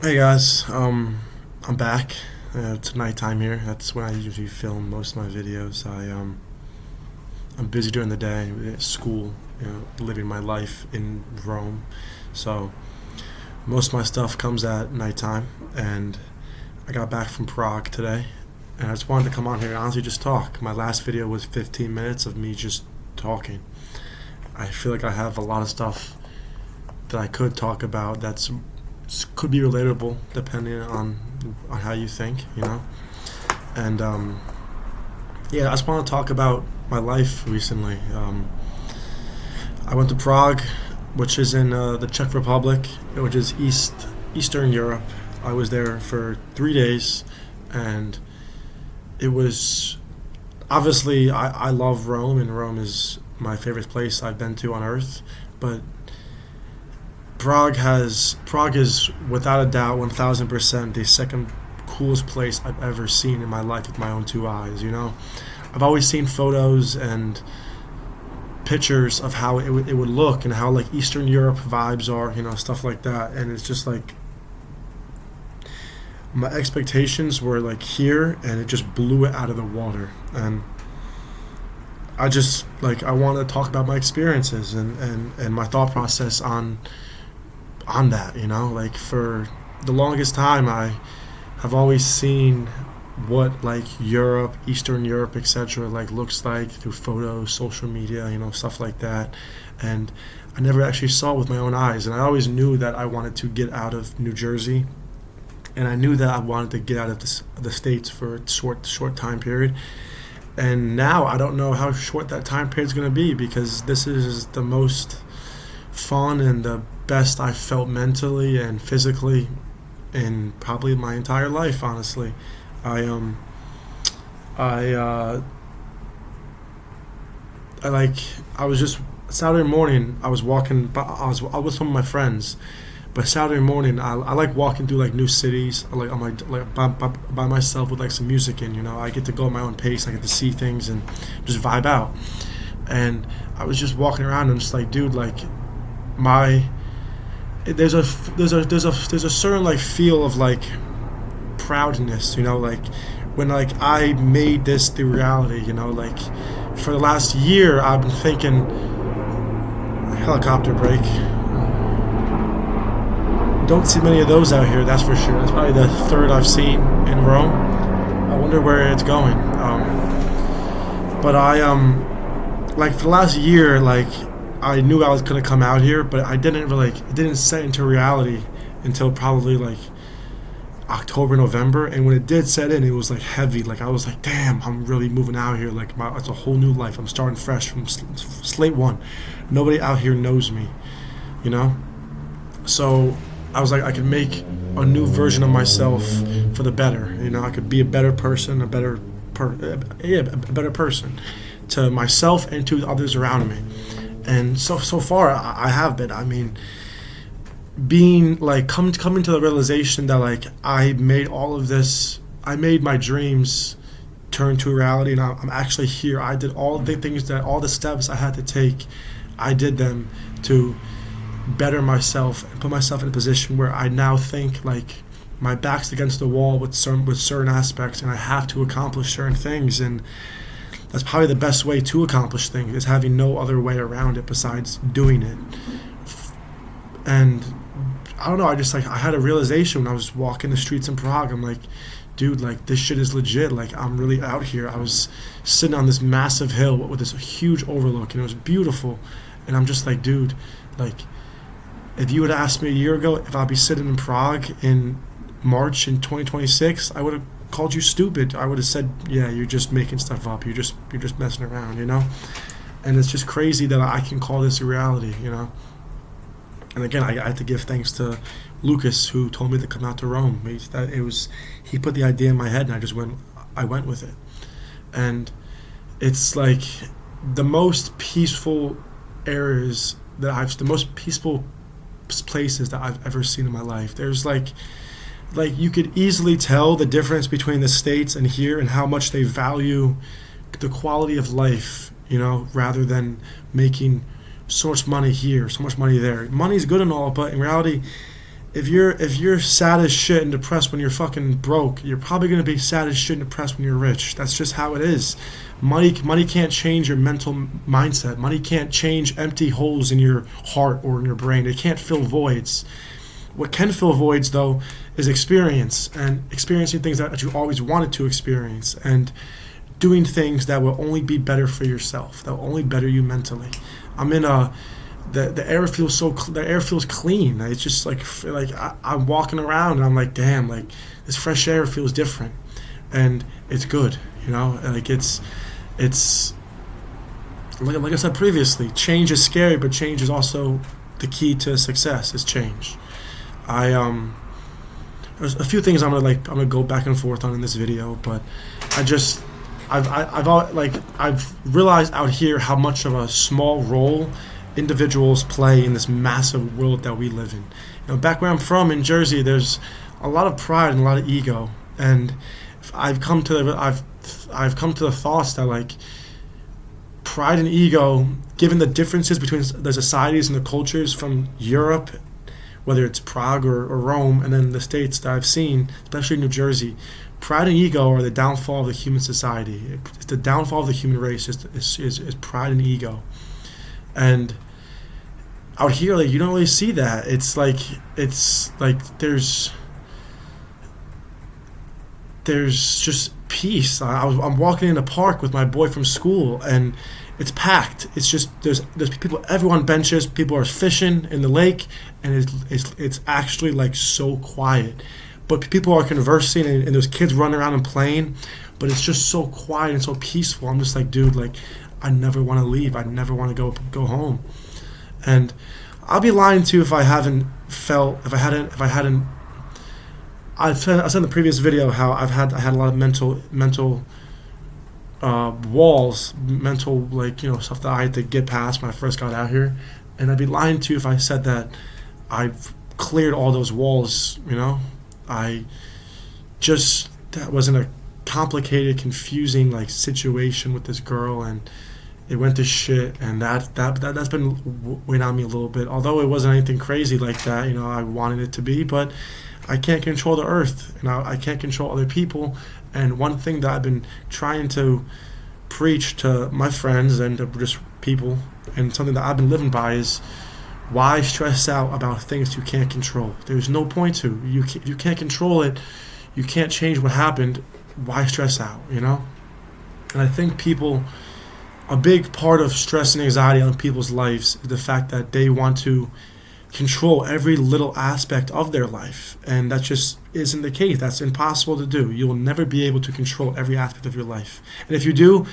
Hey guys, I'm back. It's nighttime here. That's when I usually film most of my videos. I'm busy during the day, school, living my life in Rome. So most of my stuff comes at nighttime, and I got back from Prague today, and I just wanted to come on here and honestly just talk. My last video was 15 minutes of me just talking. I feel like I have a lot of stuff that I could talk about that's could be relatable depending on how you think. And yeah, I just want to talk about my life recently. I went to Prague, which is in the Czech Republic, which is Eastern Europe. I was there for 3 days, and it was obviously I love Rome, and Rome is my favorite place I've been to on earth. But Prague is without a doubt 1,000% the second coolest place I've ever seen in my life with my own two eyes. I've always seen photos and pictures of how it would look and how like Eastern Europe vibes are, stuff like that. And it's just like my expectations were like here, and it just blew it out of the water. And I just like I want to talk about my experiences and my thought process on that. Like for the longest time, I have always seen what like Europe, Eastern Europe, etc. like looks like through photos, social media, stuff like that. And I never actually saw it with my own eyes. And I always knew that I wanted to get out of New Jersey, and I knew that I wanted to get out of the states for a short time period. And now I don't know how short that time period is going to be, because this is the most fun and the best I've felt mentally and physically in probably my entire life. Honestly, I I I like I was just Saturday morning. I was walking. I was with some of my friends, but Saturday morning I like walking through like new cities. I like on my like by myself with like some music in. I get to go at my own pace. I get to see things and just vibe out. And I was just walking around and just like, dude, like my there's a certain like feel of like proudness, like when like I made this the reality. Like for the last year I've been thinking helicopter break. Don't see many of those out here, that's for sure. That's probably the third I've seen in Rome. I wonder where it's going. But I like for the last year, like I knew I was gonna come out here, but I didn't really like it didn't set into reality until probably like October, November. And when it did set in, it was like heavy. Like I was like, damn, I'm really moving out here. Like it's a whole new life. I'm starting fresh from slate one. Nobody out here knows me, you know. So I was like, I could make a new version of myself for the better. I could be a better person, a better person to myself and to others around me. And so far, I have been. I mean, being like coming to the realization that like I made all of this. I made my dreams turn to reality, and I'm actually here. I did all the things all the steps I had to take. I did them to better myself and put myself in a position where I now think like my back's against the wall with certain aspects, and I have to accomplish certain things. And that's probably the best way to accomplish things, is having no other way around it besides doing it. And I don't know, I had a realization when I was walking the streets in Prague. I'm like, dude, like this shit is legit. Like I'm really out here. I was sitting on this massive hill with this huge overlook, and it was beautiful. And I'm just like, dude, like if you had asked me a year ago if I'd be sitting in Prague in March in 2026, I would have called you stupid. I would have said, yeah, you're just making stuff up. You're just messing around, And it's just crazy that I can call this a reality. And again, I had to give thanks to Lucas, who told me to come out to Rome. He put the idea in my head, and I went with it. And it's like the most peaceful the most peaceful places that I've ever seen in my life. There's like you could easily tell the difference between the States and here, and how much they value the quality of life, rather than making so much money here, so much money there. Money's good and all, but in reality, if you're sad as shit and depressed when you're fucking broke, you're probably gonna be sad as shit and depressed when you're rich. That's just how it is. Money can't change your mental mindset. Money can't change empty holes in your heart or in your brain. It can't fill voids. What can fill voids though is experience, and experiencing things that you always wanted to experience, and doing things that will only be better for yourself, that will only better you mentally. I'm in a the air feels the air feels clean. It's just like I'm walking around and I'm like, damn, like this fresh air feels different, and it's good, like it's like I said previously, change is scary, but change is also the key to success. Is change. There's a few things I'm gonna go back and forth on in this video, but I've realized out here how much of a small role individuals play in this massive world that we live in. Back where I'm from in Jersey, there's a lot of pride and a lot of ego, and I've come to the thoughts that like pride and ego, given the differences between the societies and the cultures from Europe, whether it's Prague or Rome, and then the states that I've seen, especially New Jersey, pride and ego are the downfall of the human society. It's the downfall of the human race is pride and ego. And out here, like, you don't really see that. It's like there's just peace. I'm walking in the park with my boy from school, and it's packed. It's just there's people, everyone on benches. People are fishing in the lake, and it's actually like so quiet. But people are conversing, and there's kids running around and playing. But it's just so quiet and so peaceful. I'm just like, dude, like, I never want to leave. I never want to go home. And I'll be lying to you if I hadn't. I said in the previous video how I had a lot of mental walls, mental stuff that I had to get past when I first got out here. And I'd be lying to you if I said that I've cleared all those walls. That wasn't a complicated, confusing situation with this girl, and it went to shit, and that's been weighing on me a little bit. Although it wasn't anything crazy like that, I wanted it to be, but I can't control the earth, and I can't control other people. And one thing that I've been trying to preach to my friends and to just people, and something that I've been living by, is why stress out about things you can't control? There's no point to. You can't control it. You can't change what happened. Why stress out, And I think a big part of stress and anxiety on people's lives is the fact that they want to control every little aspect of their life, and that just isn't the case. That's impossible to do. You will never be able to control every aspect of your life. And if you do,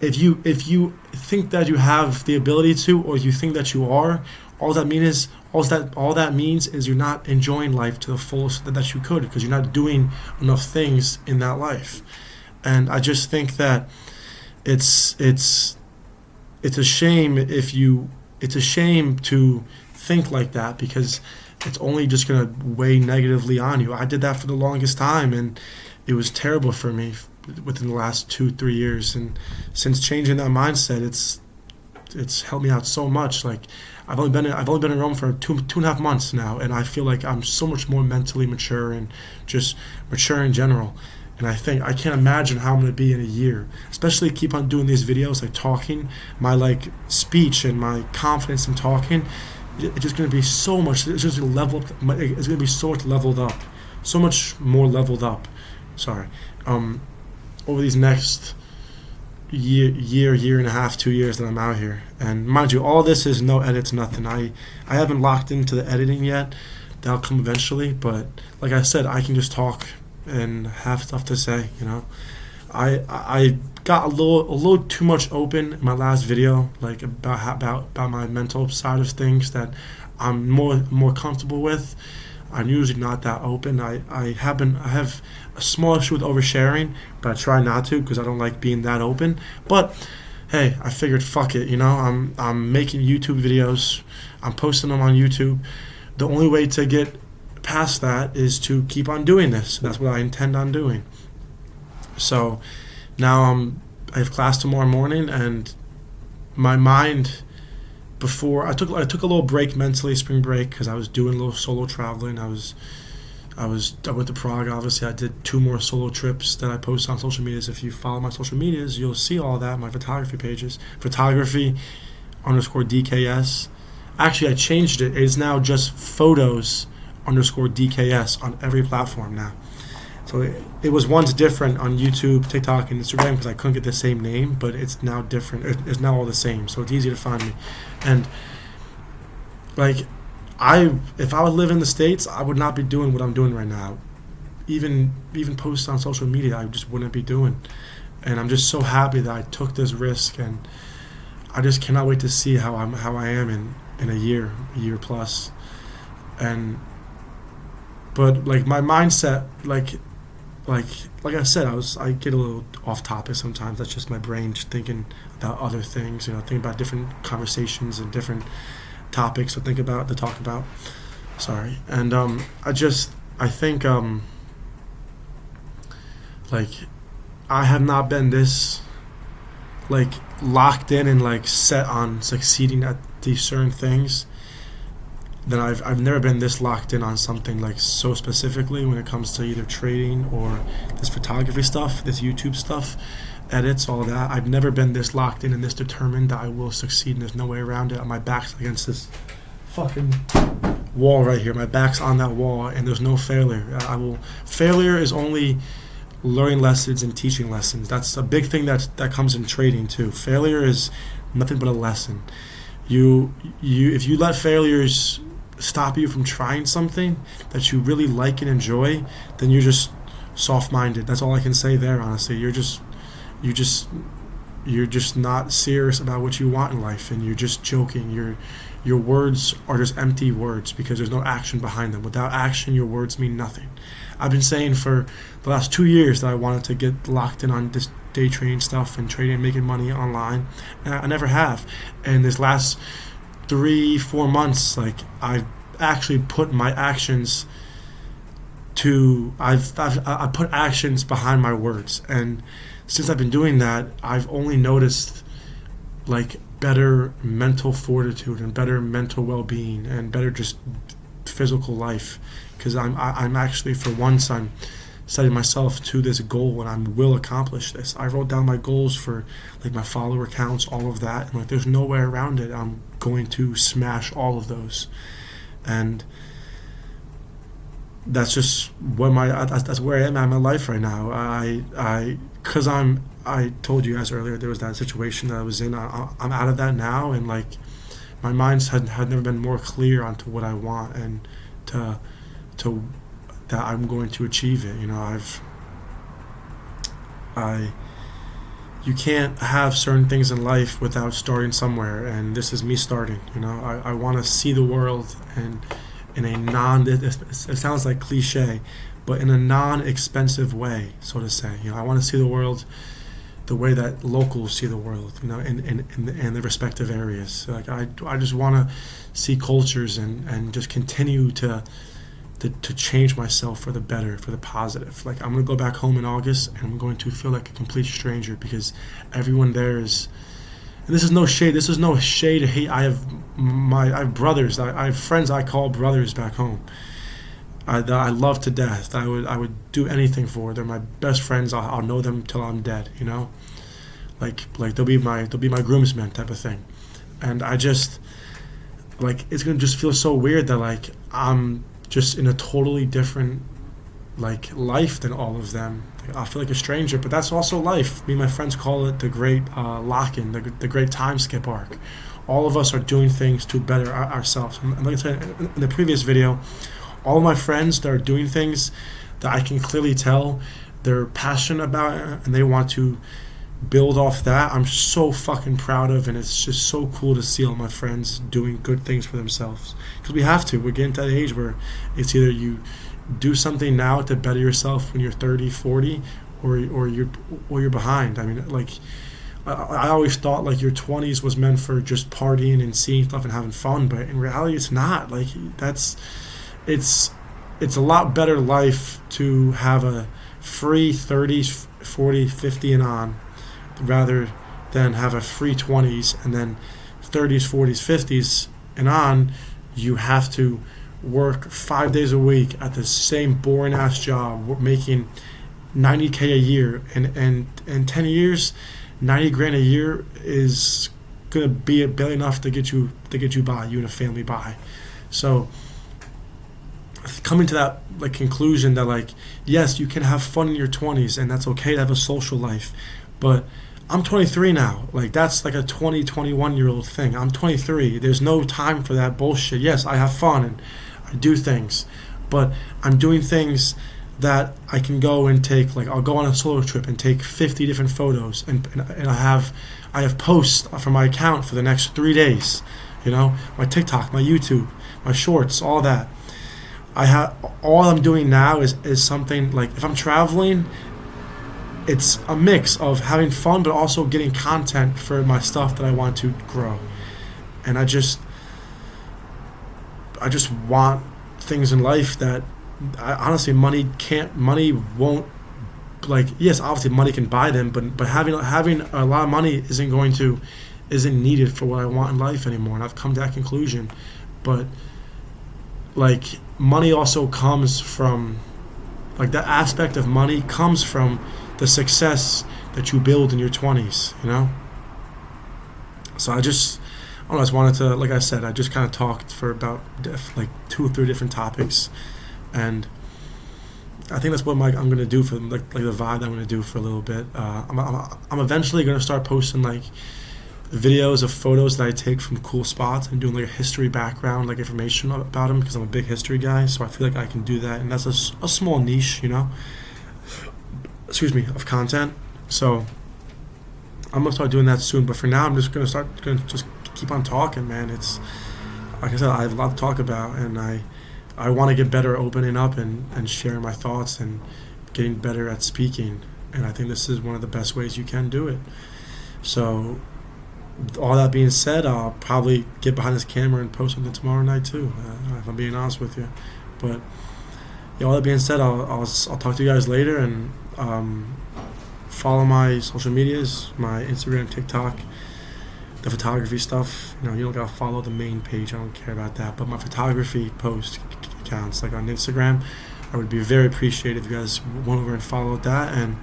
if you think that you have the ability to, or you think that you are, all that means is you're not enjoying life to the fullest that you could, because you're not doing enough things in that life. And I just think that it's a shame it's a shame to think like that, because it's only just going to weigh negatively on you. I did that for the longest time, and it was terrible for me within the last 2-3 years. And since changing that mindset, it's helped me out so much. Like, I've only been in Rome for 2.5 months now, and I feel like I'm so much more mentally mature and just mature in general. And I think I can't imagine how I'm going to be in a year, especially keep on doing these videos, talking, my speech and my confidence in talking. It's just going to be so much. It's just going to level up. It's going to be so much leveled up, so much more leveled up. Sorry, over these next year and a half, 2 years that I'm out here. And mind you, all this is no edits, nothing. I haven't locked into the editing yet. That'll come eventually. But like I said, I can just talk and have stuff to say. I got a little too much open in my last video, about my mental side of things that I'm more comfortable with. I'm usually not that open. I have a small issue with oversharing, but I try not to, because I don't like being that open. But hey, I figured, fuck it, I'm making YouTube videos, I'm posting them on YouTube. The only way to get past that is to keep on doing this. That's what I intend on doing. So now I have class tomorrow morning, and my mind before I took a little break mentally, spring break, because I was doing a little solo traveling. I went to Prague. Obviously, I did 2 more solo trips that I post on social medias. If you follow my social medias, you'll see all that. My photography pages, photography underscore DKS. Actually, I changed it. It is now just photos underscore DKS on every platform now. So it was once different on YouTube, TikTok, and Instagram because I couldn't get the same name, but it's now different. It's now all the same, so it's easy to find me. And like, if I would live in the States, I would not be doing what I'm doing right now. Even posts on social media, I just wouldn't be doing. And I'm just so happy that I took this risk, and I just cannot wait to see how I am in a year plus. But like my mindset, like I said, I get a little off topic sometimes. That's just my brain just thinking about other things, thinking about different conversations and different topics to talk about. Sorry. And I think like I have not been this like locked in and like set on succeeding at these certain things. Then I've never been this locked in on something like so specifically when it comes to either trading or this photography stuff, this YouTube stuff, edits, all of that. I've never been this locked in and this determined that I will succeed, and there's no way around it. My back's against this fucking wall right here. My back's on that wall, and there's no failure. Failure is only learning lessons and teaching lessons. That's a big thing that comes in trading too. Failure is nothing but a lesson. If you let failures stop you from trying something that you really like and enjoy, then you're just soft-minded. That's all I can say there, honestly. You're just not serious about what you want in life, and you're just joking. Your words are just empty words because there's no action behind them. Without action, your words mean nothing. I've been saying for the last 2 years that I wanted to get locked in on this day trading stuff and trading and making money online, and I never have. And this last 3-4 months, like, I've actually put my actions I put actions behind my words, and since I've been doing that, I've only noticed like better mental fortitude and better mental well-being and better just physical life, because I'm actually, for once, I'm setting myself to this goal, and I will accomplish this. I wrote down my goals for like my follower counts, all of that, and like there's no way around it. I'm going to smash all of those, and that's just that's where I am at my life right now. I told you guys earlier there was that situation that I was in. I'm out of that now, and like my mind's had never been more clear onto what I want and to that I'm going to achieve it. You can't have certain things in life without starting somewhere, and this is me starting. I want to see the world, and in a it sounds like cliche, but in a non-expensive way, so to say. I want to see the world the way that locals see the world, in the respective areas. So like I just want to see cultures and just continue to change myself for the better, for the positive. Like, I'm going to go back home in August, and I'm going to feel like a complete stranger, because everyone there is, and this is no shade, hate. I have brothers, I have friends I call brothers back home. That I love to death. I would do anything for. They're my best friends. I'll know them till I'm dead. Like they'll be my groomsmen type of thing. And I just, like, it's gonna just feel so weird that like I'm just in a totally different like life than all of them. I feel like a stranger, but that's also life. Me and my friends call it the great lock-in, the great time skip arc. All of us are doing things to better ourselves. And like I said in the previous video, all of my friends that are doing things that I can clearly tell they're passionate about it, and they want to build off that, I'm so fucking proud of, and it's just so cool to see all my friends doing good things for themselves. Because we have to. We're getting to that age where it's either you do something now to better yourself when you're 30, 40, or you're behind. I mean, like, I always thought like your 20s was meant for just partying and seeing stuff and having fun, but in reality it's not. Like, it's a lot better life to have a free 30s, 40, 50 and on, rather than have a free 20s and then 30s, 40s, 50s, and on, you have to work 5 days a week at the same boring ass job, making 90K a year, and in 10 years, 90 grand a year is gonna be barely enough to get you by, you and a family by. So coming to that like conclusion that like, yes, you can have fun in your 20s and that's okay to have a social life, but I'm 23 now. Like that's like a 20, 21-year-old thing. I'm 23. There's no time for that bullshit. Yes, I have fun and I do things, but I'm doing things that I can go and take, like I'll go on a solo trip and take 50 different photos, and I have posts for my account for the next 3 days, my TikTok, my YouTube, my shorts, all that. All I'm doing now is something like, if I'm traveling, it's a mix of having fun but also getting content for my stuff that I want to grow. And I just want things in life that honestly money won't, like, yes, obviously money can buy them, but having a lot of money isn't needed for what I want in life anymore, and I've come to that conclusion. But like money also comes from, like, that aspect of money comes from the success that you build in your 20s, So I just wanted to, like I said, I just kind of talked for about like 2 or 3 different topics, and I think that's what I'm going to do for like the vibe I'm going to do for a little bit. I'm eventually going to start posting like videos of photos that I take from cool spots and doing like a history background, like information about them, because I'm a big history guy. So I feel like I can do that, and that's a small niche, of content. So I'm gonna start doing that soon. But for now, I'm just gonna keep on talking, man. It's like I said, I have a lot to talk about, and I want to get better at opening up and sharing my thoughts and getting better at speaking. And I think this is one of the best ways you can do it. So all that being said, I'll probably get behind this camera and post something tomorrow night too, if I'm being honest with you. But yeah, all that being said, I'll talk to you guys later, and follow my social medias, my Instagram, TikTok, the photography stuff. You don't gotta follow the main page, I don't care about that, but my photography post accounts, like on Instagram, I would be very appreciative if you guys went over and followed that. And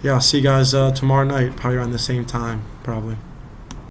yeah, I'll see you guys tomorrow night, probably around the same time, probably.